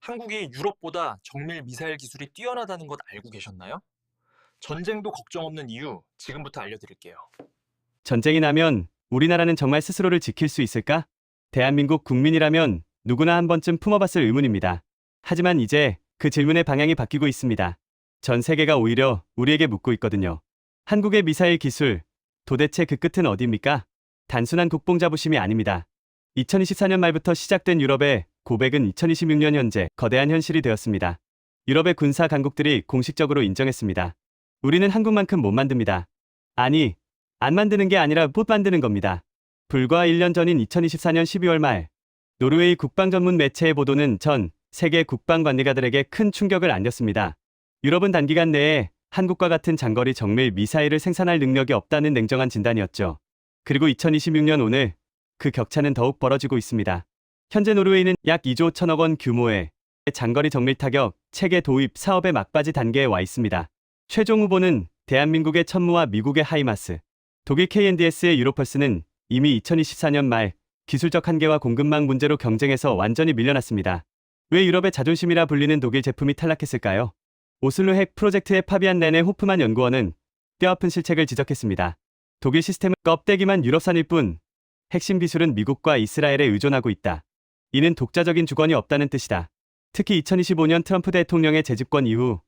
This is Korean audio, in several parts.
한국이 유럽보다 정밀 미사일 기술이 뛰어나다는 것 알고 계셨나요? 전쟁도 걱정 없는 이유 지금부터 알려드릴게요. 전쟁이 나면 우리나라는 정말 스스로를 지킬 수 있을까? 대한민국 국민이라면 누구나 한 번쯤 품어봤을 의문입니다. 하지만 이제 그 질문의 방향이 바뀌고 있습니다. 전 세계가 오히려 우리에게 묻고 있거든요. 한국의 미사일 기술, 도대체 그 끝은 어디입니까? 단순한 국뽕 자부심이 아닙니다. 2024년 말부터 시작된 유럽의 고백은 2026년 현재 거대한 현실이 되었습니다. 유럽의 군사 강국들이 공식적으로 인정했습니다. 우리는 한국만큼 못 만듭니다. 아니, 안 만드는 게 아니라 못 만드는 겁니다. 불과 1년 전인 2024년 12월 말, 노르웨이 국방 전문 매체의 보도는 전 세계 국방 관리가들에게 큰 충격을 안겼습니다. 유럽은 단기간 내에 한국과 같은 장거리 정밀 미사일을 생산할 능력이 없다는 냉정한 진단이었죠. 그리고 2026년 오늘 그 격차는 더욱 벌어지고 있습니다. 현재 노르웨이는 약 2조 1천억 원 규모의 장거리 정밀 타격 체계 도입 사업의 막바지 단계에 와 있습니다. 최종 후보는 대한민국의 천무와 미국의 하이마스, 독일 KNDS의 유로펄스는 이미 2024년 말 기술적 한계와 공급망 문제로 경쟁에서 완전히 밀려났습니다. 왜 유럽의 자존심이라 불리는 독일 제품이 탈락했을까요? 오슬로 핵 프로젝트의 파비안 렌네 호프만 연구원은 뼈아픈 실책을 지적했습니다. 독일 시스템은 껍데기만 유럽산일 뿐 핵심 기술은 미국과 이스라엘에 의존하고 있다. 이는 독자적인 주권이 없다는 뜻이다. 특히 2025년 트럼프 대통령의 재집권 이후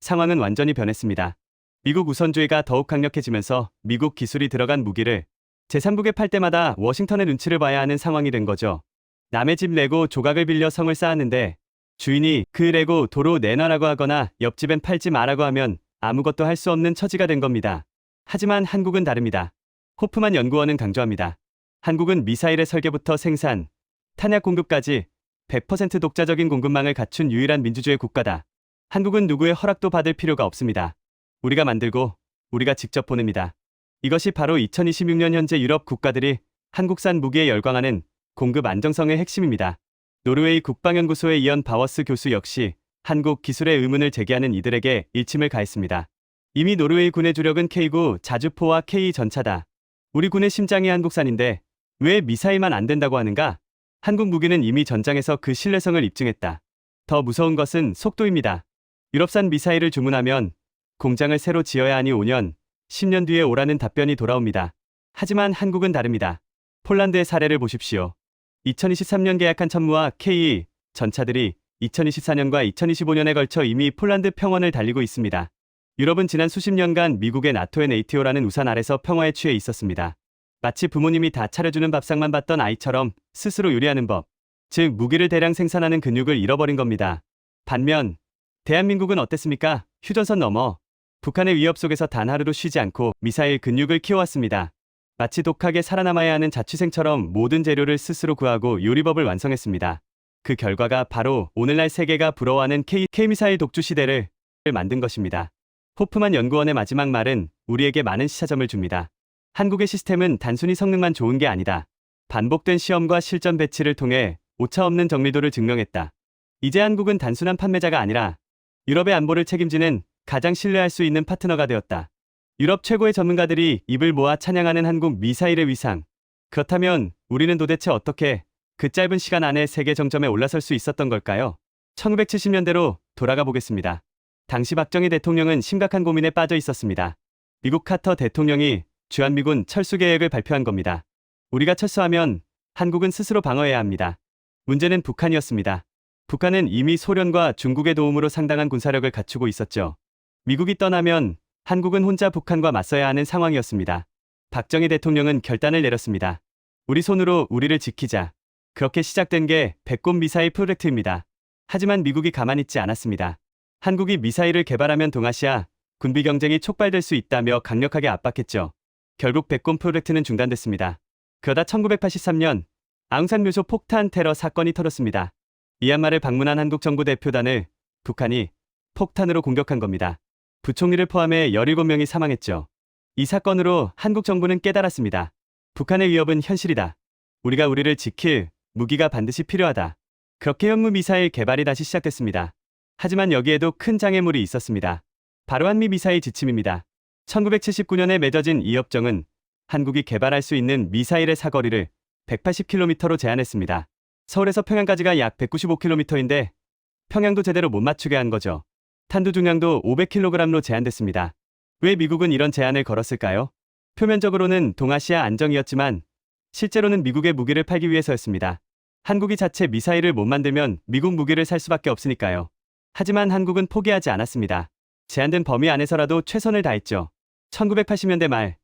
상황은 완전히 변했습니다. 미국 우선주의가 더욱 강력해지면서 미국 기술이 들어간 무기를 제3국에 팔 때마다 워싱턴의 눈치를 봐야 하는 상황이 된 거죠. 남의 집 레고 조각을 빌려 성을 쌓았는데 주인이 그 레고 도로 내놔라고 하거나 옆집엔 팔지 마라고 하면 아무것도 할 수 없는 처지가 된 겁니다. 하지만 한국은 다릅니다. 호프만 연구원은 강조합니다. 한국은 미사일의 설계부터 생산, 탄약 공급까지 100% 독자적인 공급망을 갖춘 유일한 민주주의 국가다. 한국은 누구의 허락도 받을 필요가 없습니다. 우리가 만들고 우리가 직접 보냅니다. 이것이 바로 2026년 현재 유럽 국가들이 한국산 무기에 열광하는 공급 안정성의 핵심입니다. 노르웨이 국방연구소의 이언 바워스 교수 역시 한국 기술의 의문을 제기하는 이들에게 일침을 가했습니다. 이미 노르웨이 군의 주력은 K9 자주포와 K 전차다. 우리 군의 심장이 한국산인데 왜 미사일만 안 된다고 하는가? 한국 무기는 이미 전장에서 그 신뢰성을 입증했다. 더 무서운 것은 속도입니다. 유럽산 미사일을 주문하면 공장을 새로 지어야 하니 5년, 10년 뒤에 오라는 답변이 돌아옵니다. 하지만 한국은 다릅니다. 폴란드의 사례를 보십시오. 2023년 계약한 천무와 K 전차들이 2024년과 2025년에 걸쳐 이미 폴란드 평원을 달리고 있습니다. 유럽은 지난 수십 년간 미국의 나토의 네이티오라는 우산 아래서 평화에 취해 있었습니다. 마치 부모님이 다 차려주는 밥상만 받던 아이처럼 스스로 요리하는 법, 즉 무기를 대량 생산하는 근육을 잃어버린 겁니다. 반면 대한민국은 어땠습니까? 휴전선 넘어 북한의 위협 속에서 단 하루도 쉬지 않고 미사일 근육을 키워왔습니다. 마치 독하게 살아남아야 하는 자취생처럼 모든 재료를 스스로 구하고 요리법을 완성했습니다. 그 결과가 바로 오늘날 세계가 부러워하는 K-미사일 독주 시대를 만든 것입니다. 호프만 연구원의 마지막 말은 우리에게 많은 시사점을 줍니다. 한국의 시스템은 단순히 성능만 좋은 게 아니다. 반복된 시험과 실전 배치를 통해 오차없는 정밀도를 증명했다. 이제 한국은 단순한 판매자가 아니라 유럽의 안보를 책임지는 가장 신뢰할 수 있는 파트너가 되었다. 유럽 최고의 전문가들이 입을 모아 찬양하는 한국 미사일의 위상. 그렇다면 우리는 도대체 어떻게 그 짧은 시간 안에 세계 정점에 올라설 수 있었던 걸까요? 1970년대로 돌아가 보겠습니다. 당시 박정희 대통령은 심각한 고민에 빠져 있었습니다. 미국 카터 대통령이 주한미군 철수 계획을 발표한 겁니다. 우리가 철수하면 한국은 스스로 방어해야 합니다. 문제는 북한이었습니다. 북한은 이미 소련과 중국의 도움으로 상당한 군사력을 갖추고 있었죠. 미국이 떠나면 한국은 혼자 북한과 맞서야 하는 상황이었습니다. 박정희 대통령은 결단을 내렸습니다. 우리 손으로 우리를 지키자. 그렇게 시작된 게 백곰 미사일 프로젝트입니다. 하지만 미국이 가만히 있지 않았습니다. 한국이 미사일을 개발하면 동아시아 군비 경쟁이 촉발될 수 있다며 강력하게 압박했죠. 결국 백곰 프로젝트는 중단됐습니다. 그러다 1983년 아웅산 묘소 폭탄 테러 사건이 터졌습니다. 미얀마를 방문한 한국 정부 대표단을 북한이 폭탄으로 공격한 겁니다. 부총리를 포함해 17명이 사망했죠. 이 사건으로 한국 정부는 깨달았습니다. 북한의 위협은 현실이다. 우리가 우리를 지킬 무기가 반드시 필요하다. 그렇게 현무 미사일 개발이 다시 시작됐습니다. 하지만 여기에도 큰 장애물이 있었습니다. 바로 한미 미사일 지침입니다. 1979년에 맺어진 이 협정은 한국이 개발할 수 있는 미사일의 사거리를 180km로 제한했습니다. 서울에서 평양까지가 약 195km인데 평양도 제대로 못 맞추게 한 거죠. 탄두 중량도 500kg로 제한됐습니다. 왜 미국은 이런 제한을 걸었을까요? 표면적으로는 동아시아 안정이었지만 실제로는 미국의 무기를 팔기 위해서였습니다. 한국이 자체 미사일을 못 만들면 미국 무기를 살 수밖에 없으니까요. 하지만 한국은 포기하지 않았습니다. 제한된 범위 안에서라도 최선을 다했죠. 1980년대 말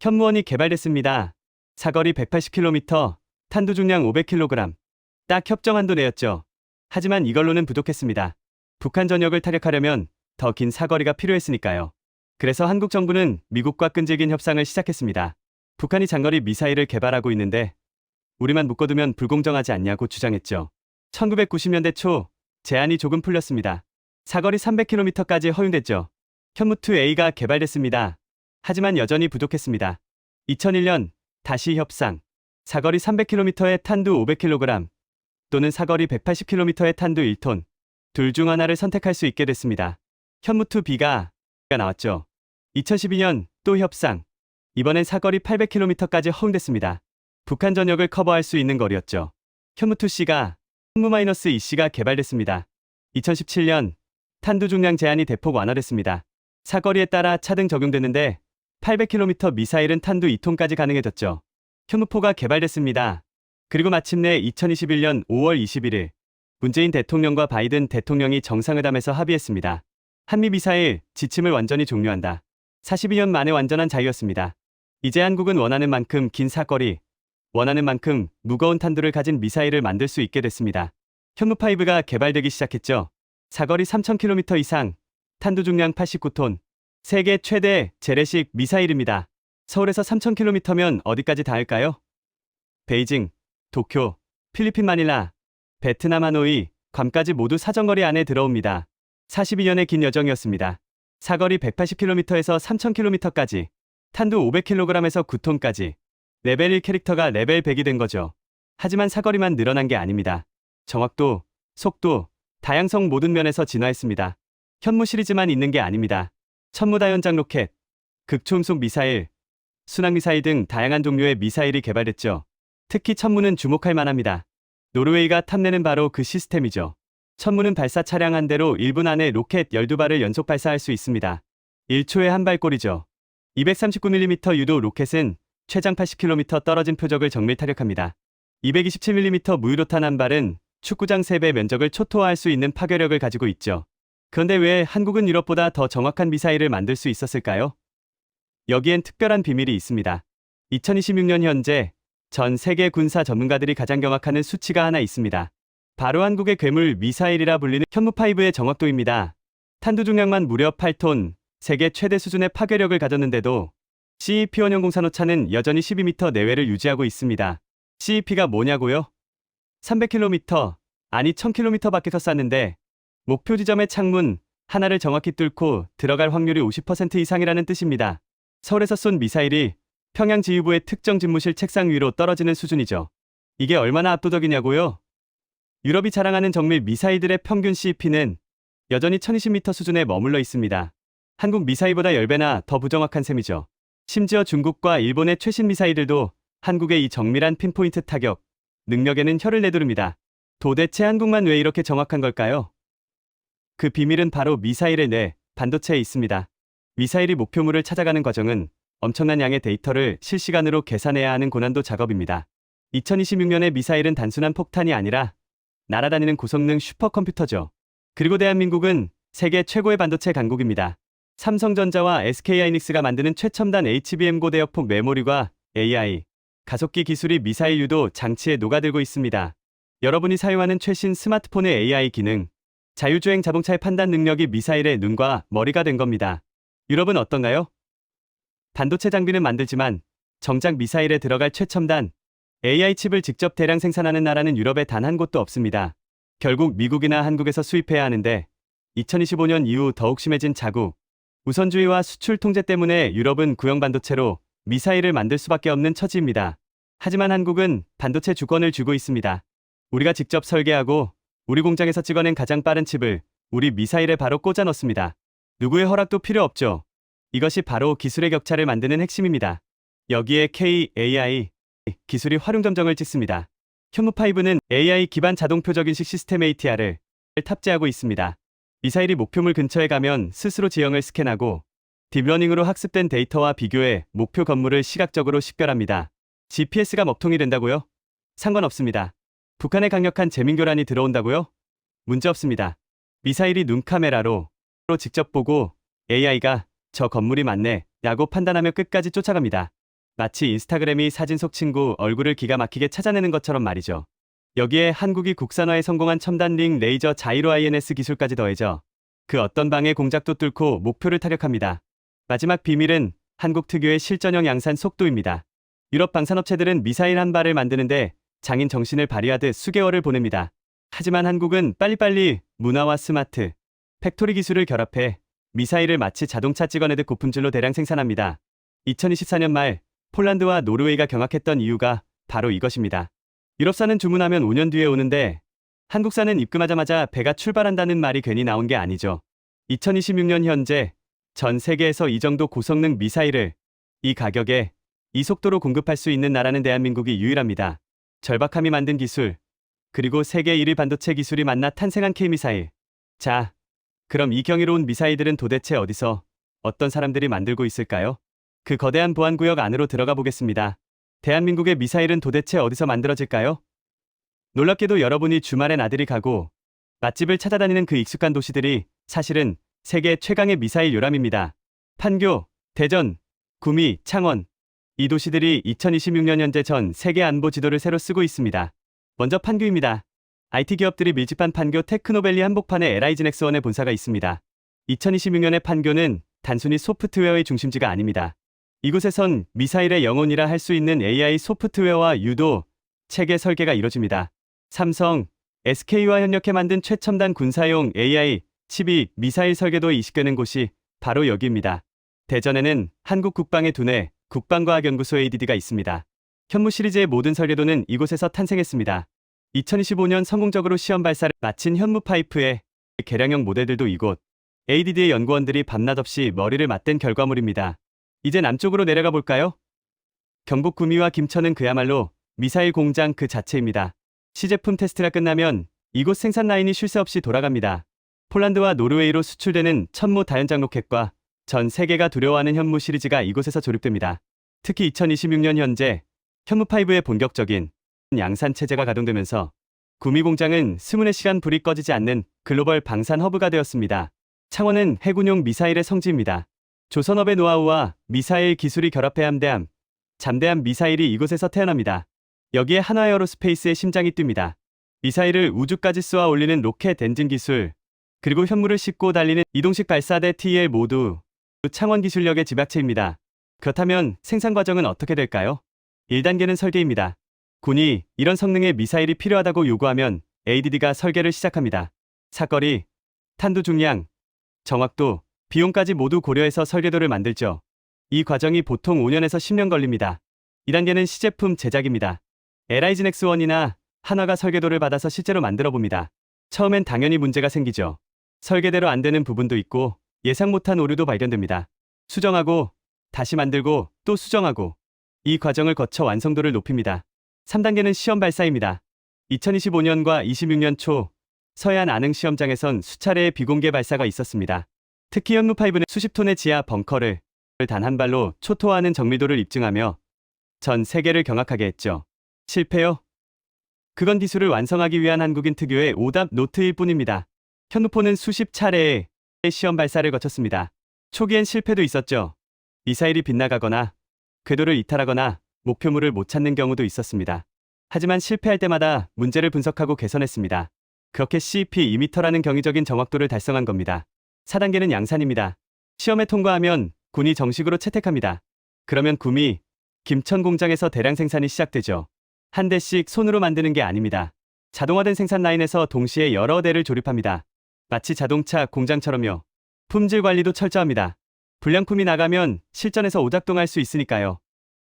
현무원이 개발됐습니다. 사거리 180km, 탄두 중량 500kg. 딱 협정 한도 내였죠. 하지만 이걸로는 부족했습니다. 북한 전역을 타격하려면 더 긴 사거리가 필요했으니까요. 그래서 한국 정부는 미국과 끈질긴 협상을 시작했습니다. 북한이 장거리 미사일을 개발하고 있는데 우리만 묶어두면 불공정하지 않냐고 주장했죠. 1990년대 초 제한이 조금 풀렸습니다. 사거리 300km까지 허용됐죠. 현무2A가 개발됐습니다. 하지만 여전히 부족했습니다. 2001년 다시 협상. 사거리 300km의 탄두 500kg 또는 사거리 180km의 탄두 1톤. 둘 중 하나를 선택할 수 있게 됐습니다. 현무2B가 나왔죠. 2012년 또 협상. 이번엔 사거리 800km까지 허용됐습니다. 북한 전역을 커버할 수 있는 거리였죠. 현무2C가 현무-2C가 개발됐습니다. 2017년 탄두 중량 제한이 대폭 완화됐습니다. 사거리에 따라 차등 적용됐는데 800km 미사일은 탄두 2톤까지 가능해졌죠. 현무4가 개발됐습니다. 그리고 마침내 2021년 5월 21일 문재인 대통령과 바이든 대통령이 정상회담에서 합의했습니다. 한미 미사일 지침을 완전히 종료한다. 42년 만에 완전한 자유였습니다. 이제 한국은 원하는 만큼 긴 사거리, 원하는 만큼 무거운 탄두를 가진 미사일을 만들 수 있게 됐습니다. 현무5가 개발되기 시작했죠. 사거리 3000km 이상, 탄두 중량 89톤, 세계 최대 재래식 미사일입니다. 서울에서 3000km면 어디까지 닿을까요? 베이징, 도쿄, 필리핀 마닐라, 베트남 하노이, 괌까지 모두 사정거리 안에 들어옵니다. 42년의 긴 여정이었습니다. 사거리 180km에서 3000km까지, 탄두 500kg에서 9톤까지, 레벨 1 캐릭터가 레벨 100이 된 거죠. 하지만 사거리만 늘어난 게 아닙니다. 정확도, 속도, 다양성 모든 면에서 진화했습니다. 현무 시리즈만 있는 게 아닙니다. 천무다연장 로켓, 극초음속 미사일, 순항미사일 등 다양한 종류의 미사일이 개발됐죠. 특히 천무는 주목할 만합니다. 노르웨이가 탐내는 바로 그 시스템이죠. 천무는 발사 차량 한 대로 1분 안에 로켓 12발을 연속 발사할 수 있습니다. 1초에 한 발꼴이죠. 239mm 유도 로켓은 최장 80km 떨어진 표적을 정밀 타격합니다. 227mm 무유로탄 한 발은 축구장 3배 면적을 초토화할 수 있는 파괴력을 가지고 있죠. 그런데 왜 한국은 유럽보다 더 정확한 미사일을 만들 수 있었을까요? 여기엔 특별한 비밀이 있습니다. 2026년 현재 전 세계 군사 전문가들이 가장 경악하는 수치가 하나 있습니다. 바로 한국의 괴물 미사일이라 불리는 현무5의 정확도입니다. 탄두 중량만 무려 8톤, 세계 최대 수준의 파괴력을 가졌는데도 CEP-원형 공산호차는 여전히 12m 내외를 유지하고 있습니다. CEP가 뭐냐고요? 300km, 아니 1000km 밖에서 쐈는데 목표 지점의 창문 하나를 정확히 뚫고 들어갈 확률이 50% 이상이라는 뜻입니다. 서울에서 쏜 미사일이 평양 지휘부의 특정 집무실 책상 위로 떨어지는 수준이죠. 이게 얼마나 압도적이냐고요? 유럽이 자랑하는 정밀 미사일들의 평균 CEP는 여전히 1020m 수준에 머물러 있습니다. 한국 미사일보다 10배나 더 부정확한 셈이죠. 심지어 중국과 일본의 최신 미사일들도 한국의 이 정밀한 핀포인트 타격 능력에는 혀를 내두릅니다. 도대체 한국만 왜 이렇게 정확한 걸까요? 그 비밀은 바로 미사일의 뇌, 반도체에 있습니다. 미사일이 목표물을 찾아가는 과정은 엄청난 양의 데이터를 실시간으로 계산해야 하는 고난도 작업입니다. 2026년의 미사일은 단순한 폭탄이 아니라 날아다니는 고성능 슈퍼컴퓨터죠. 그리고 대한민국은 세계 최고의 반도체 강국입니다. 삼성전자와 SK하이닉스가 만드는 최첨단 HBM 고대역폭 메모리와 AI, 가속기 기술이 미사일 유도 장치에 녹아들고 있습니다. 여러분이 사용하는 최신 스마트폰의 AI 기능, 자율주행 자동차의 판단 능력이 미사일의 눈과 머리가 된 겁니다. 유럽은 어떤가요? 반도체 장비는 만들지만 정작 미사일에 들어갈 최첨단 AI 칩을 직접 대량 생산하는 나라는 유럽에 단 한 곳도 없습니다. 결국 미국이나 한국에서 수입해야 하는데 2025년 이후 더욱 심해진 자국 우선주의와 수출 통제 때문에 유럽은 구형 반도체로 미사일을 만들 수밖에 없는 처지입니다. 하지만 한국은 반도체 주권을 쥐고 있습니다. 우리가 직접 설계하고 우리 공장에서 찍어낸 가장 빠른 칩을 우리 미사일에 바로 꽂아 넣습니다. 누구의 허락도 필요 없죠. 이것이 바로 기술의 격차를 만드는 핵심입니다. 여기에 K-AI 기술이 활용점정을 찍습니다. 현무5는 AI 기반 자동 표적 인식 시스템 ATR을 탑재하고 있습니다. 미사일이 목표물 근처에 가면 스스로 지형을 스캔하고 딥러닝으로 학습된 데이터와 비교해 목표 건물을 시각적으로 식별합니다. GPS가 먹통이 된다고요? 상관없습니다. 북한의 강력한 재민교란이 들어온다고요? 문제없습니다. 미사일이 눈 카메라로 직접 보고 AI가 저 건물이 맞네 라고 판단하며 끝까지 쫓아갑니다. 마치 인스타그램이 사진 속 친구 얼굴을 기가 막히게 찾아내는 것처럼 말이죠. 여기에 한국이 국산화에 성공한 첨단 링 레이저 자이로 INS 기술까지 더해져 그 어떤 방해 공작도 뚫고 목표를 타격합니다. 마지막 비밀은 한국 특유의 실전형 양산 속도입니다. 유럽 방산업체들은 미사일 한 발을 만드는데 장인 정신을 발휘하듯 수개월을 보냅니다. 하지만 한국은 빨리빨리 문화와 스마트, 팩토리 기술을 결합해 미사일을 마치 자동차 찍어내듯 고품질로 대량 생산합니다. 2024년 말 폴란드와 노르웨이가 경악했던 이유가 바로 이것입니다. 유럽산은 주문하면 5년 뒤에 오는데 한국산은 입금하자마자 배가 출발한다는 말이 괜히 나온 게 아니죠. 2026년 현재 전 세계에서 이 정도 고성능 미사일을 이 가격에 이 속도로 공급할 수 있는 나라는 대한민국이 유일합니다. 절박함이 만든 기술, 그리고 세계 1위 반도체 기술이 만나 탄생한 K미사일. 자, 그럼 이 경이로운 미사일들은 도대체 어디서, 어떤 사람들이 만들고 있을까요? 그 거대한 보안구역 안으로 들어가 보겠습니다. 대한민국의 미사일은 도대체 어디서 만들어질까요? 놀랍게도 여러분이 주말에 나들이 가고 맛집을 찾아다니는 그 익숙한 도시들이 사실은 세계 최강의 미사일 요람입니다. 판교, 대전, 구미, 창원. 이 도시들이 2026년 현재 전 세계 안보 지도를 새로 쓰고 있습니다. 먼저 판교입니다. IT 기업들이 밀집한 판교 테크노밸리 한복판에 LIG 넥스원의 본사가 있습니다. 2026년의 판교는 단순히 소프트웨어의 중심지가 아닙니다. 이곳에선 미사일의 영혼이라 할 수 있는 AI 소프트웨어와 유도, 체계 설계가 이뤄집니다. 삼성, SK와 협력해 만든 최첨단 군사용 AI 칩이 미사일 설계도에 이식되는 곳이 바로 여기입니다. 대전에는 한국 국방의 두뇌, 국방과학연구소 ADD가 있습니다. 현무 시리즈의 모든 설계도는 이곳에서 탄생했습니다. 2025년 성공적으로 시험 발사를 마친 현무 파이프의 개량형 모델들도 이곳 ADD의 연구원들이 밤낮 없이 머리를 맞댄 결과물입니다. 이제 남쪽으로 내려가 볼까요? 경북 구미와 김천은 그야말로 미사일 공장 그 자체입니다. 시제품 테스트가 끝나면 이곳 생산 라인이 쉴 새 없이 돌아갑니다. 폴란드와 노르웨이로 수출되는 천무 다연장 로켓과 전 세계가 두려워하는 현무 시리즈가 이곳에서 조립됩니다. 특히 2026년 현재 현무5의 본격적인 양산 체제가 가동되면서 구미 공장은 24시간 불이 꺼지지 않는 글로벌 방산 허브가 되었습니다. 창원은 해군용 미사일의 성지입니다. 조선업의 노하우와 미사일 기술이 결합해 함대함, 잠대함 미사일이 이곳에서 태어납니다. 여기에 한화에어로스페이스의 심장이 뜁니다. 미사일을 우주까지 쏘아 올리는 로켓 엔진 기술, 그리고 현무를 싣고 달리는 이동식 발사대 TL 모두 창원 기술력의 집약체입니다. 그렇다면 생산 과정은 어떻게 될까요? 1단계는 설계입니다. 군이 이런 성능의 미사일이 필요하다고 요구하면 ADD가 설계를 시작합니다. 사거리, 탄두 중량, 정확도, 비용까지 모두 고려해서 설계도를 만들죠. 이 과정이 보통 5년에서 10년 걸립니다. 2단계는 시제품 제작입니다. LIG 넥스원이나 한화가 설계도를 받아서 실제로 만들어 봅니다. 처음엔 당연히 문제가 생기죠. 설계대로 안 되는 부분도 있고 예상 못한 오류도 발견됩니다. 수정하고 다시 만들고 또 수정하고 이 과정을 거쳐 완성도를 높입니다. 3단계는 시험 발사입니다. 2025년과 26년 초 서해안 안흥 시험장에선 수차례의 비공개 발사가 있었습니다. 특히 현무5는 수십 톤의 지하 벙커를 단 한 발로 초토화하는 정밀도를 입증하며 전 세계를 경악하게 했죠. 실패요? 그건 기술을 완성하기 위한 한국인 특유의 오답 노트일 뿐입니다. 현무포는 수십 차례의 시험 발사를 거쳤습니다. 초기엔 실패도 있었죠. 미사일이 빗나가거나 궤도를 이탈하거나 목표물을 못 찾는 경우도 있었습니다. 하지만 실패할 때마다 문제를 분석하고 개선했습니다. 그렇게 CP 2m라는 경이적인 정확도를 달성한 겁니다. 4단계는 양산입니다. 시험에 통과하면 군이 정식으로 채택합니다. 그러면 구미, 김천 공장에서 대량 생산이 시작되죠. 한 대씩 손으로 만드는 게 아닙니다. 자동화된 생산 라인에서 동시에 여러 대를 조립합니다. 마치 자동차 공장처럼요. 품질 관리도 철저합니다. 불량품이 나가면 실전에서 오작동할 수 있으니까요.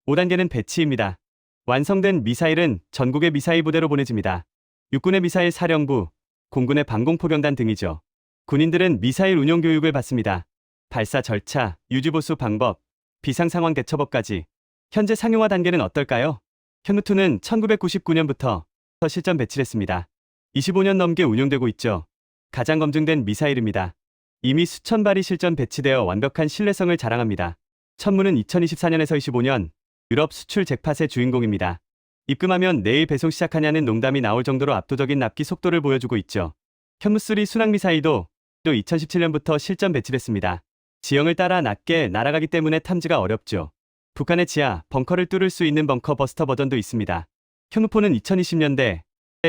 5단계는 배치입니다. 완성된 미사일은 전국의 미사일 부대로 보내집니다. 육군의 미사일 사령부, 공군의 방공포병단 등이죠. 군인들은 미사일 운용 교육을 받습니다. 발사 절차, 유지보수 방법, 비상상황 대처법까지. 현재 상용화 단계는 어떨까요? 현무2는 1999년부터 실전 배치를 했습니다. 25년 넘게 운용되고 있죠. 가장 검증된 미사일입니다. 이미 수천 발이 실전 배치되어 완벽한 신뢰성을 자랑합니다. 천문은 2024년에서 25년 유럽 수출 잭팟의 주인공입니다. 입금하면 내일 배송 시작하냐는 농담이 나올 정도로 압도적인 납기 속도를 보여주고 있죠. 현무3 순항미사일도 2017년부터 실전 배치됐습니다. 지형을 따라 낮게 날아가기 때문에 탐지가 어렵죠. 북한의 지하, 벙커를 뚫을 수 있는 벙커 버스터 버전도 있습니다. 현무4는 2020년대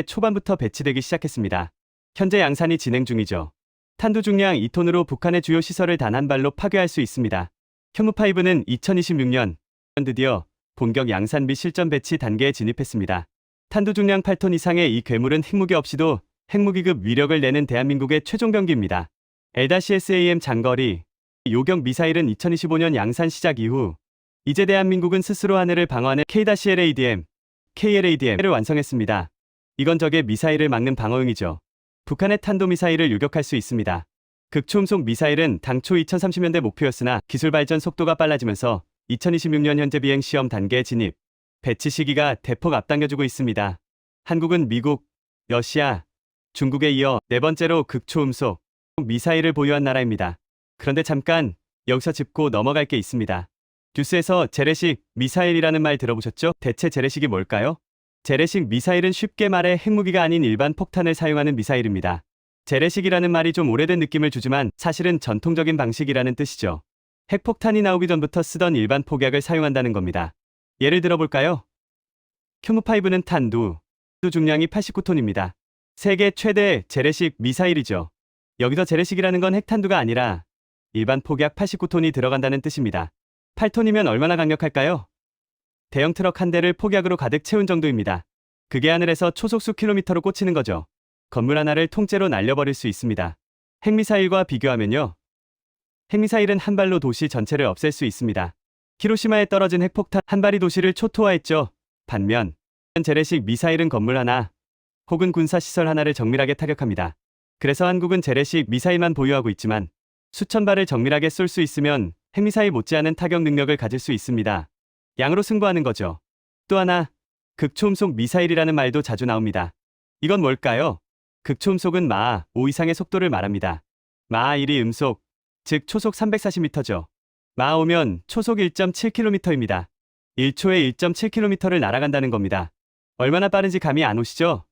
초반부터 배치되기 시작했습니다. 현재 양산이 진행 중이죠. 탄두 중량 2톤으로 북한의 주요 시설을 단 한 발로 파괴할 수 있습니다. 현무5는 2026년 드디어 본격 양산 및 실전 배치 단계에 진입했습니다. 탄두 중량 8톤 이상의 이 괴물은 핵무기 없이도 핵무기급 위력을 내는 대한민국의 최종 병기입니다. LCSAM 장거리 요격 미사일은 2025년 양산 시작 이후 이제 대한민국은 스스로 하늘을 방어하는 KLADM, KLADM을 완성했습니다. 이건 적의 미사일을 막는 방어용이죠. 북한의 탄도미사일을 요격할 수 있습니다. 극초음속 미사일은 당초 2030년대 목표였으나 기술 발전 속도가 빨라지면서 2026년 현재 비행 시험 단계에 진입, 배치 시기가 대폭 앞당겨주고 있습니다. 한국은 미국, 러시아, 중국에 이어 네 번째로 극초음속 미사일을 보유한 나라입니다. 그런데 잠깐 여기서 짚고 넘어갈 게 있습니다. 뉴스에서 재래식 미사일이라는 말 들어보셨죠? 대체 재래식이 뭘까요? 재래식 미사일은 쉽게 말해 핵무기가 아닌 일반 폭탄을 사용하는 미사일입니다. 재래식이라는 말이 좀 오래된 느낌을 주지만 사실은 전통적인 방식이라는 뜻이죠. 핵폭탄이 나오기 전부터 쓰던 일반 폭약을 사용한다는 겁니다. 예를 들어볼까요? 현무5는 탄두 중량이 89톤입니다. 세계 최대 재래식 미사일이죠. 여기서 재래식이라는 건 핵탄두가 아니라 일반 폭약 89톤이 들어간다는 뜻입니다. 8톤이면 얼마나 강력할까요? 대형 트럭 한 대를 폭약으로 가득 채운 정도입니다. 그게 하늘에서 초속 킬로미터로 꽂히는 거죠. 건물 하나를 통째로 날려버릴 수 있습니다. 핵미사일과 비교하면요. 핵미사일은 한 발로 도시 전체를 없앨 수 있습니다. 히로시마에 떨어진 핵폭탄 한 발이 도시를 초토화했죠. 반면 재래식 미사일은 건물 하나 혹은 군사시설 하나를 정밀하게 타격합니다. 그래서 한국은 재래식 미사일만 보유하고 있지만 수천 발을 정밀하게 쏠 수 있으면 핵미사일 못지않은 타격 능력을 가질 수 있습니다. 양으로 승부하는 거죠. 또 하나, 극초음속 미사일이라는 말도 자주 나옵니다. 이건 뭘까요? 극초음속은 마하 5 이상의 속도를 말합니다. 마하 1이 음속, 즉 초속 340m죠. 마하 5면 초속 1.7km입니다. 1초에 1.7km를 날아간다는 겁니다. 얼마나 빠른지 감이 안 오시죠?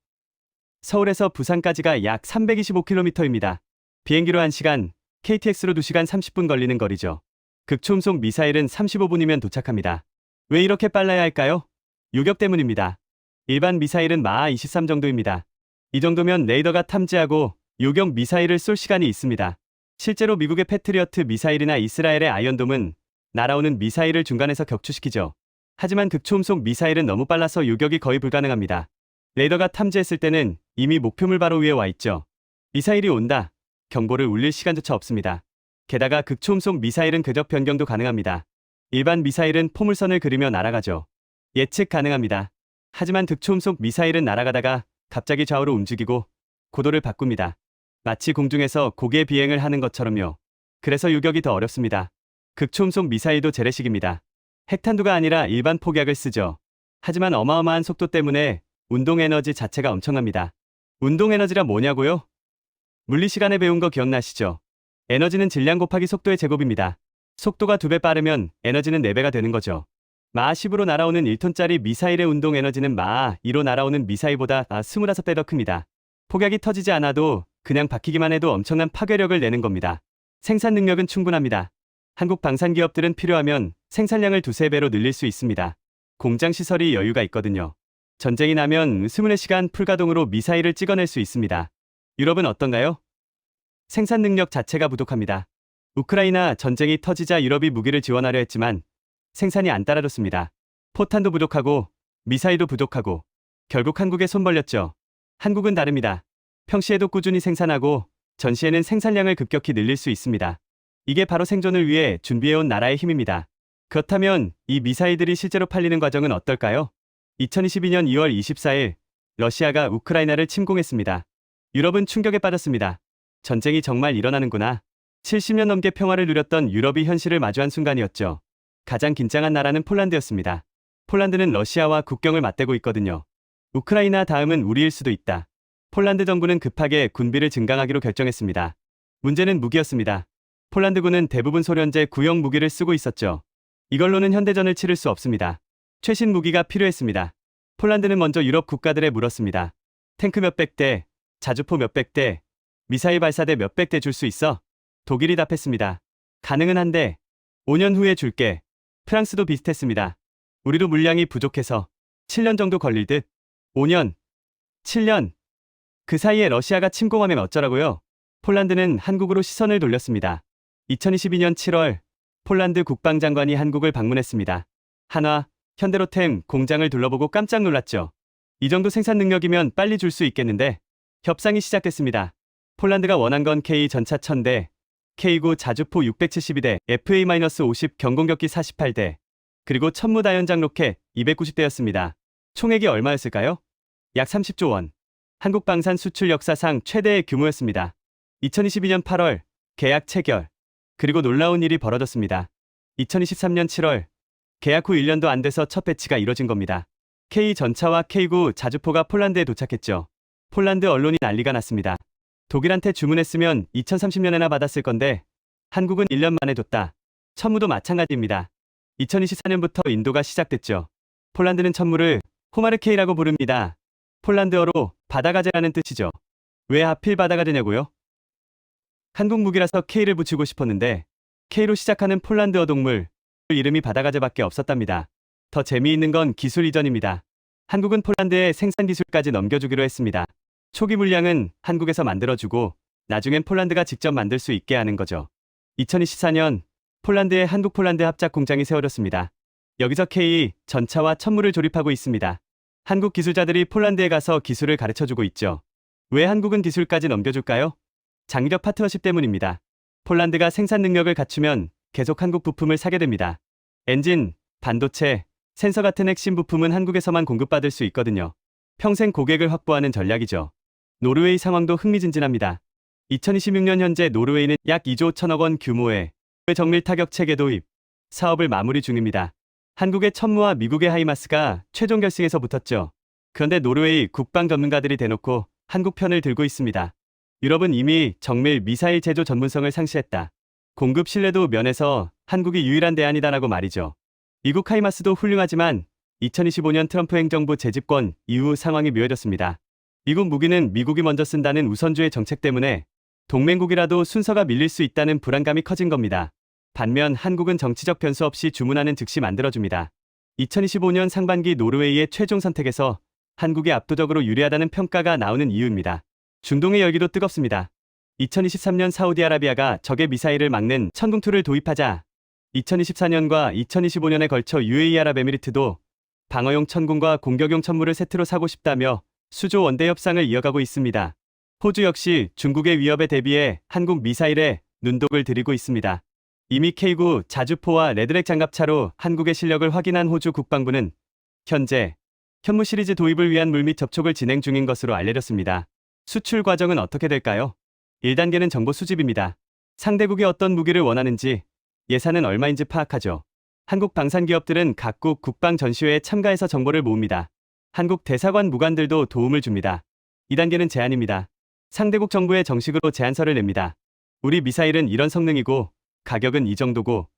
서울에서 부산까지가 약 325km입니다. 비행기로 1시간, KTX로 2시간 30분 걸리는 거리죠. 극초음속 미사일은 35분이면 도착합니다. 왜 이렇게 빨라야 할까요? 요격 때문입니다. 일반 미사일은 마하 23 정도입니다. 이 정도면 레이더가 탐지하고 요격 미사일을 쏠 시간이 있습니다. 실제로 미국의 패트리어트 미사일이나 이스라엘의 아이언돔은 날아오는 미사일을 중간에서 격추시키죠. 하지만 극초음속 미사일은 너무 빨라서 요격이 거의 불가능합니다. 레이더가 탐지했을 때는 이미 목표물 바로 위에 와 있죠. 미사일이 온다. 경보를 울릴 시간조차 없습니다. 게다가 극초음속 미사일은 궤적 변경도 가능합니다. 일반 미사일은 포물선을 그리며 날아가죠. 예측 가능합니다. 하지만 극초음속 미사일은 날아가다가 갑자기 좌우로 움직이고 고도를 바꿉니다. 마치 공중에서 고개 비행을 하는 것처럼요. 그래서 요격이 더 어렵습니다. 극초음속 미사일도 재래식입니다. 핵탄두가 아니라 일반 폭약을 쓰죠. 하지만 어마어마한 속도 때문에 운동 에너지 자체가 엄청납니다. 운동 에너지라 뭐냐고요? 물리 시간에 배운 거 기억나시죠? 에너지는 질량 곱하기 속도의 제곱입니다. 속도가 2배 빠르면 에너지는 4배가 되는 거죠. 마하 10으로 날아오는 1톤짜리 미사일의 운동 에너지는 마하 2로 날아오는 미사일보다 25배 더 큽니다. 폭약이 터지지 않아도 그냥 박히기만 해도 엄청난 파괴력을 내는 겁니다. 생산 능력은 충분합니다. 한국 방산기업들은 필요하면 생산량을 2~3배로 늘릴 수 있습니다. 공장 시설이 여유가 있거든요. 전쟁이 나면 24시간 풀가동으로 미사일을 찍어낼 수 있습니다. 유럽은 어떤가요? 생산 능력 자체가 부족합니다. 우크라이나 전쟁이 터지자 유럽이 무기를 지원하려 했지만 생산이 안 따라줬습니다. 포탄도 부족하고 미사일도 부족하고 결국 한국에 손 벌렸죠. 한국은 다릅니다. 평시에도 꾸준히 생산하고 전시에는 생산량을 급격히 늘릴 수 있습니다. 이게 바로 생존을 위해 준비해온 나라의 힘입니다. 그렇다면 이 미사일들이 실제로 팔리는 과정은 어떨까요? 2022년 2월 24일 러시아가 우크라이나를 침공했습니다. 유럽은 충격에 빠졌습니다. 전쟁이 정말 일어나는구나. 70년 넘게 평화를 누렸던 유럽이 현실을 마주한 순간이었죠. 가장 긴장한 나라는 폴란드였습니다. 폴란드는 러시아와 국경을 맞대고 있거든요. 우크라이나 다음은 우리일 수도 있다. 폴란드 정부는 급하게 군비를 증강하기로 결정했습니다. 문제는 무기였습니다. 폴란드군은 대부분 소련제 구형 무기를 쓰고 있었죠. 이걸로는 현대전을 치를 수 없습니다. 최신 무기가 필요했습니다. 폴란드는 먼저 유럽 국가들에 물었습니다. 탱크 몇백 대, 자주포 몇백 대, 미사일 발사대 몇백 대 줄 수 있어? 독일이 답했습니다. 가능은 한데 5년 후에 줄게. 프랑스도 비슷했습니다. 우리도 물량이 부족해서 7년 정도 걸릴 듯. 5년, 7년. 그 사이에 러시아가 침공하면 어쩌라고요? 폴란드는 한국으로 시선을 돌렸습니다. 2022년 7월 폴란드 국방장관이 한국을 방문했습니다. 한화, 현대로템 공장을 둘러보고 깜짝 놀랐죠. 이 정도 생산 능력이면 빨리 줄 수 있겠는데. 협상이 시작됐습니다. 폴란드가 원한 건 K 전차 1000대, K9 자주포 672대, FA-50 경공격기 48대, 그리고 천무다연장 로켓 290대였습니다. 총액이 얼마였을까요? 약 30조 원. 한국 방산 수출 역사상 최대의 규모였습니다. 2022년 8월 계약 체결. 그리고 놀라운 일이 벌어졌습니다. 2023년 7월 계약 후 1년도 안 돼서 첫 배치가 이뤄진 겁니다. K 전차와 K9 자주포가 폴란드에 도착했죠. 폴란드 언론이 난리가 났습니다. 독일한테 주문했으면 2030년에나 받았을 건데 한국은 1년 만에 줬다. 천무도 마찬가지입니다. 2024년부터 인도가 시작됐죠. 폴란드는 천무를 호마르케이라고 부릅니다. 폴란드어로 바다가재라는 뜻이죠. 왜 하필 바다가재냐고요? 한국 무기라서 K를 붙이고 싶었는데 K로 시작하는 폴란드어 동물 이름이 바다가재밖에 없었답니다. 더 재미있는 건 기술 이전입니다. 한국은 폴란드에 생산 기술까지 넘겨주기로 했습니다. 초기 물량은 한국에서 만들어주고 나중엔 폴란드가 직접 만들 수 있게 하는 거죠. 2024년 폴란드에 한국 폴란드 합작 공장이 세워졌습니다. 여기서 K 전차와 천무를 조립하고 있습니다. 한국 기술자들이 폴란드에 가서 기술을 가르쳐주고 있죠. 왜 한국은 기술까지 넘겨줄까요? 장기적 파트너십 때문입니다. 폴란드가 생산 능력을 갖추면 계속 한국 부품을 사게 됩니다. 엔진, 반도체, 센서 같은 핵심 부품은 한국에서만 공급받을 수 있거든요. 평생 고객을 확보하는 전략이죠. 노르웨이 상황도 흥미진진합니다. 2026년 현재 노르웨이는 약 2조 1천억 원 규모의 정밀 타격 체계 도입 사업을 마무리 중입니다. 한국의 천무와 미국의 하이마스가 최종 결승에서 붙었죠. 그런데 노르웨이 국방 전문가들이 대놓고 한국 편을 들고 있습니다. 유럽은 이미 정밀 미사일 제조 전문성을 상실했다. 공급 신뢰도 면에서 한국이 유일한 대안이다라고 말이죠. 미국 하이마스도 훌륭하지만 2025년 트럼프 행정부 재집권 이후 상황이 묘해졌습니다. 미국 무기는 미국이 먼저 쓴다는 우선주의 정책 때문에 동맹국이라도 순서가 밀릴 수 있다는 불안감이 커진 겁니다. 반면 한국은 정치적 변수 없이 주문하는 즉시 만들어줍니다. 2025년 상반기 노르웨이의 최종 선택에서 한국이 압도적으로 유리하다는 평가가 나오는 이유입니다. 중동의 열기도 뜨겁습니다. 2023년 사우디아라비아가 적의 미사일을 막는 천궁2를 도입하자 2024년과 2025년에 걸쳐 UAE 아랍에미리트도 방어용 천궁과 공격용 천무를 세트로 사고 싶다며 수조 원대 협상을 이어가고 있습니다. 호주 역시 중국의 위협에 대비해 한국 미사일에 눈독을 들이고 있습니다. 이미 K9 자주포와 레드렉 장갑차로 한국의 실력을 확인한 호주 국방부는 현재 현무 시리즈 도입을 위한 물밑 접촉을 진행 중인 것으로 알려졌습니다. 수출 과정은 어떻게 될까요? 1단계는 정보 수집입니다. 상대국이 어떤 무기를 원하는지, 예산은 얼마인지 파악하죠. 한국 방산기업들은 각국 국방 전시회에 참가해서 정보를 모읍니다. 한국 대사관 무관들도 도움을 줍니다. 2단계는 제안입니다. 상대국 정부에 정식으로 제안서를 냅니다. 우리 미사일은 이런 성능이고 가격은 이 정도고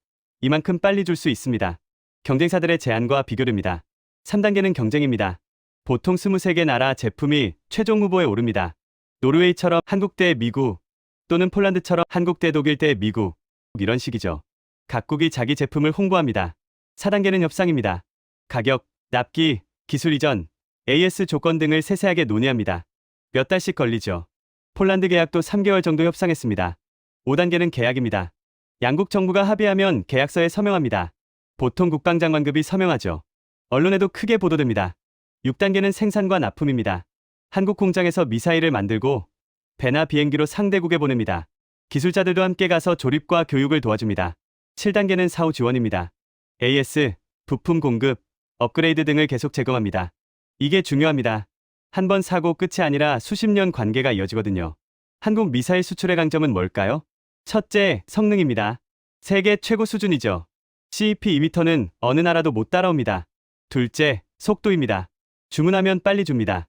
이만큼 빨리 줄 수 있습니다. 경쟁사들의 제안과 비교됩니다. 3단계는 경쟁입니다. 보통 23개 나라 제품이 최종 후보에 오릅니다. 노르웨이처럼 한국 대 미국 또는 폴란드처럼 한국 대 독일 대 미국 이런 식이죠. 각국이 자기 제품을 홍보합니다. 4단계는 협상입니다. 가격, 납기, 기술 이전, AS 조건 등을 세세하게 논의합니다. 몇 달씩 걸리죠. 폴란드 계약도 3개월 정도 협상했습니다. 5단계는 계약입니다. 양국 정부가 합의하면 계약서에 서명합니다. 보통 국방장관급이 서명하죠. 언론에도 크게 보도됩니다. 6단계는 생산과 납품입니다. 한국 공장에서 미사일을 만들고 배나 비행기로 상대국에 보냅니다. 기술자들도 함께 가서 조립과 교육을 도와줍니다. 7단계는 사후 지원입니다. AS, 부품 공급, 업그레이드 등을 계속 제공합니다. 이게 중요합니다. 한 번 사고 끝이 아니라 수십 년 관계가 이어지거든요. 한국 미사일 수출의 강점은 뭘까요? 첫째, 성능입니다. 세계 최고 수준이죠. CEP 2m는 어느 나라도 못 따라옵니다. 둘째, 속도입니다. 주문하면 빨리 줍니다.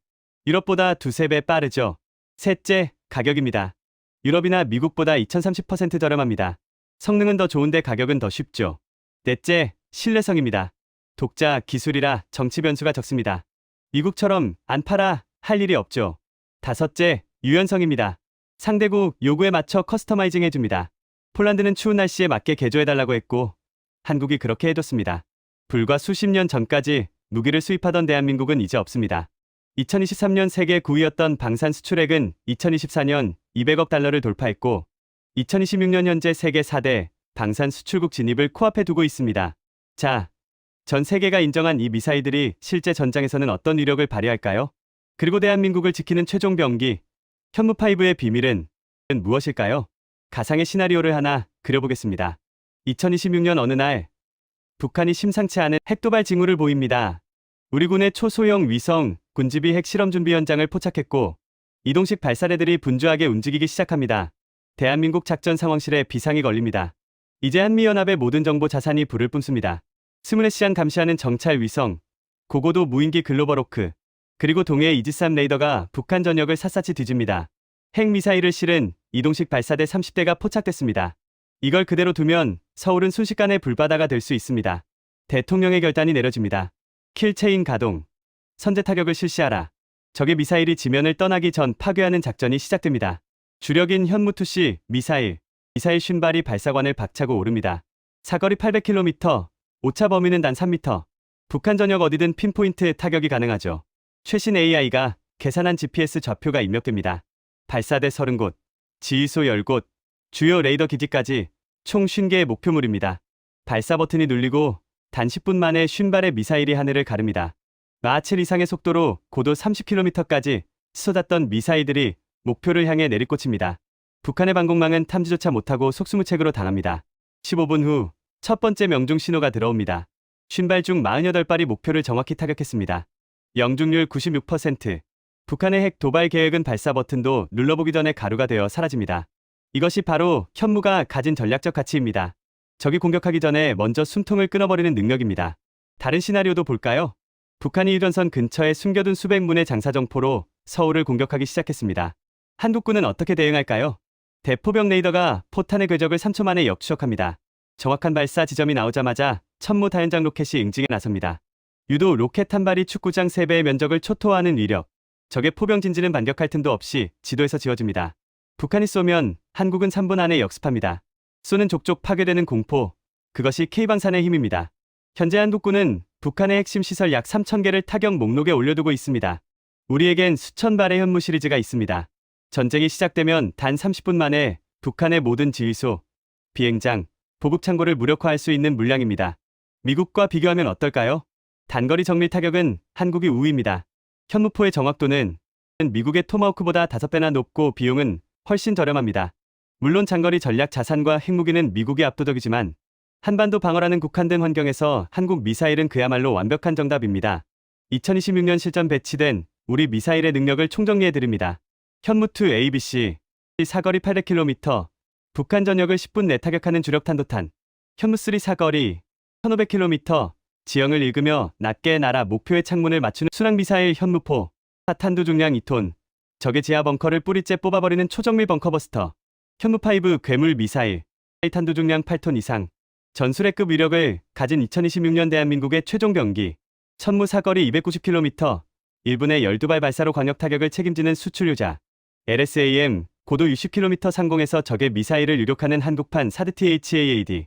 유럽보다 두세 배 빠르죠. 셋째, 가격입니다. 유럽이나 미국보다 2030% 저렴합니다. 성능은 더 좋은데 가격은 더 쉽죠. 넷째, 신뢰성입니다. 독자, 기술이라 정치 변수가 적습니다. 미국처럼 안 팔아 할 일이 없죠. 다섯째, 유연성입니다. 상대국 요구에 맞춰 커스터마이징 해줍니다. 폴란드는 추운 날씨에 맞게 개조해달라고 했고 한국이 그렇게 해줬습니다. 불과 수십 년 전까지 무기를 수입하던 대한민국은 이제 없습니다. 2023년 세계 9위였던 방산 수출액은 2024년 200억 달러를 돌파했고 2026년 현재 세계 4대 방산 수출국 진입을 코앞에 두고 있습니다. 자, 전 세계가 인정한 이 미사일들이 실제 전장에서는 어떤 위력을 발휘할까요? 그리고 대한민국을 지키는 최종 병기, 현무5의 비밀은 무엇일까요? 가상의 시나리오를 하나 그려보겠습니다. 2026년 어느 날 북한이 심상치 않은 핵도발 징후를 보입니다. 우리 군의 초소형 위성 군지비 핵실험 준비 현장을 포착했고 이동식 발사대들이 분주하게 움직이기 시작합니다. 대한민국 작전 상황실에 비상이 걸립니다. 이제 한미연합의 모든 정보 자산이 불을 뿜습니다. 24시간 감시하는 정찰 위성, 고고도 무인기 글로벌호크, 그리고 동해 이지스함 레이더가 북한 전역을 샅샅이 뒤집니다. 핵미사일을 실은 이동식 발사대 30대가 포착됐습니다. 이걸 그대로 두면 서울은 순식간에 불바다가 될 수 있습니다. 대통령의 결단이 내려집니다. 킬체인 가동, 선제 타격을 실시하라. 적의 미사일이 지면을 떠나기 전 파괴하는 작전이 시작됩니다. 주력인 현무2C 미사일 쉰발이 발사관을 박차고 오릅니다. 사거리 800km, 오차 범위는 단 3m. 북한 전역 어디든 핀포인트 타격이 가능하죠. 최신 AI가 계산한 GPS 좌표가 입력됩니다. 발사대 30곳, 지휘소 10곳, 주요 레이더 기지까지 총 50개의 목표물입니다. 발사 버튼이 눌리고 단 10분 만에 쉰발의 미사일이 하늘을 가릅니다. 마하 7 이상의 속도로 고도 30km까지 쏟았던 미사일들이 목표를 향해 내리꽂힙니다. 북한의 방공망은 탐지조차 못하고 속수무책으로 당합니다. 15분 후 첫 번째 명중 신호가 들어옵니다. 쉰발 중 48발이 목표를 정확히 타격했습니다. 영중률 96%. 북한의 핵 도발 계획은 발사 버튼도 눌러보기 전에 가루가 되어 사라집니다. 이것이 바로 현무가 가진 전략적 가치입니다. 적이 공격하기 전에 먼저 숨통을 끊어버리는 능력입니다. 다른 시나리오도 볼까요? 북한이 유전선 근처에 숨겨둔 수백 문의 장사정포로 서울을 공격하기 시작했습니다. 한국군은 어떻게 대응할까요? 대포병 레이더가 포탄의 궤적을 3초 만에 역추적합니다. 정확한 발사 지점이 나오자마자 천무 다연장 로켓이 응징에 나섭니다. 유도 로켓 한 발이 축구장 3배의 면적을 초토화하는 위력. 적의 포병 진지는 반격할 틈도 없이 지도에서 지워집니다. 북한이 쏘면 한국은 3분 안에 역습합니다. 쏘는 족족 파괴되는 공포. 그것이 K방산의 힘입니다. 현재 한국군은 북한의 핵심 시설 약 3,000개를 타격 목록에 올려두고 있습니다. 우리에겐 수천 발의 현무 시리즈가 있습니다. 전쟁이 시작되면 단 30분 만에 북한의 모든 지휘소, 비행장, 보급창고를 무력화할 수 있는 물량입니다. 미국과 비교하면 어떨까요? 단거리 정밀 타격은 한국이 우위입니다. 현무포의 정확도는 미국의 토마호크보다 5배나 높고 비용은 훨씬 저렴합니다. 물론 장거리 전략 자산과 핵무기는 미국이 압도적이지만 한반도 방어라는 국한된 환경에서 한국 미사일은 그야말로 완벽한 정답입니다. 2026년 실전 배치된 우리 미사일의 능력을 총정리해드립니다. 현무2 ABC, 사거리 800km, 북한 전역을 10분 내 타격하는 주력 탄도탄. 현무3 사거리 1500km, 지형을 읽으며 낮게 날아 목표의 창문을 맞추는 순항미사일 현무포. 탄두 중량 2톤, 적의 지하 벙커를 뿌리째 뽑아버리는 초정밀 벙커버스터. 현무5 괴물 미사일, 탄두 중량 8톤 이상. 전술핵급 위력을 가진 2026년 대한민국의 최종 병기. 천무 사거리 290km, 1분에 12발 발사로 광역 타격을 책임지는 수출유자. LSAM, 고도 60km 상공에서 적의 미사일을 유력하는 한국판 사드 THAAD.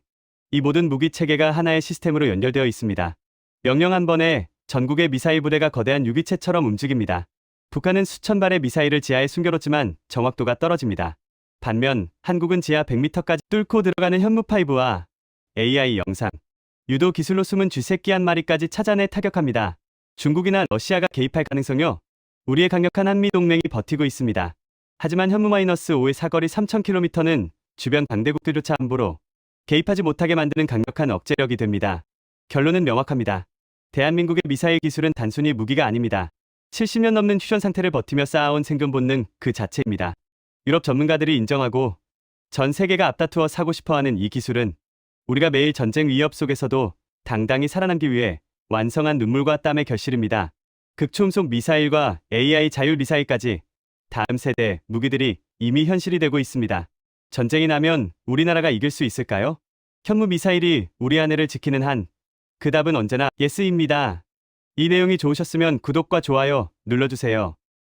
이 모든 무기 체계가 하나의 시스템으로 연결되어 있습니다. 명령 한 번에 전국의 미사일 부대가 거대한 유기체처럼 움직입니다. 북한은 수천 발의 미사일을 지하에 숨겨놓지만 정확도가 떨어집니다. 반면 한국은 지하 100m까지 뚫고 들어가는 현무5와 AI 영상, 유도 기술로 숨은 쥐새끼 한 마리까지 찾아내 타격합니다. 중국이나 러시아가 개입할 가능성요? 우리의 강력한 한미동맹이 버티고 있습니다. 하지만 현무-5의 사거리 3000km는 주변 강대국들조차 함부로 개입하지 못하게 만드는 강력한 억제력이 됩니다. 결론은 명확합니다. 대한민국의 미사일 기술은 단순히 무기가 아닙니다. 70년 넘는 휴전 상태를 버티며 쌓아온 생존 본능 그 자체입니다. 유럽 전문가들이 인정하고 전 세계가 앞다투어 사고 싶어하는 이 기술은 우리가 매일 전쟁 위협 속에서도 당당히 살아남기 위해 완성한 눈물과 땀의 결실입니다. 극초음속 미사일과 AI 자율 미사일까지 다음 세대 무기들이 이미 현실이 되고 있습니다. 전쟁이 나면 우리나라가 이길 수 있을까요? 현무 미사일이 우리 하늘을 지키는 한, 그 답은 언제나 예스입니다. 이 내용이 좋으셨으면 구독과 좋아요 눌러주세요.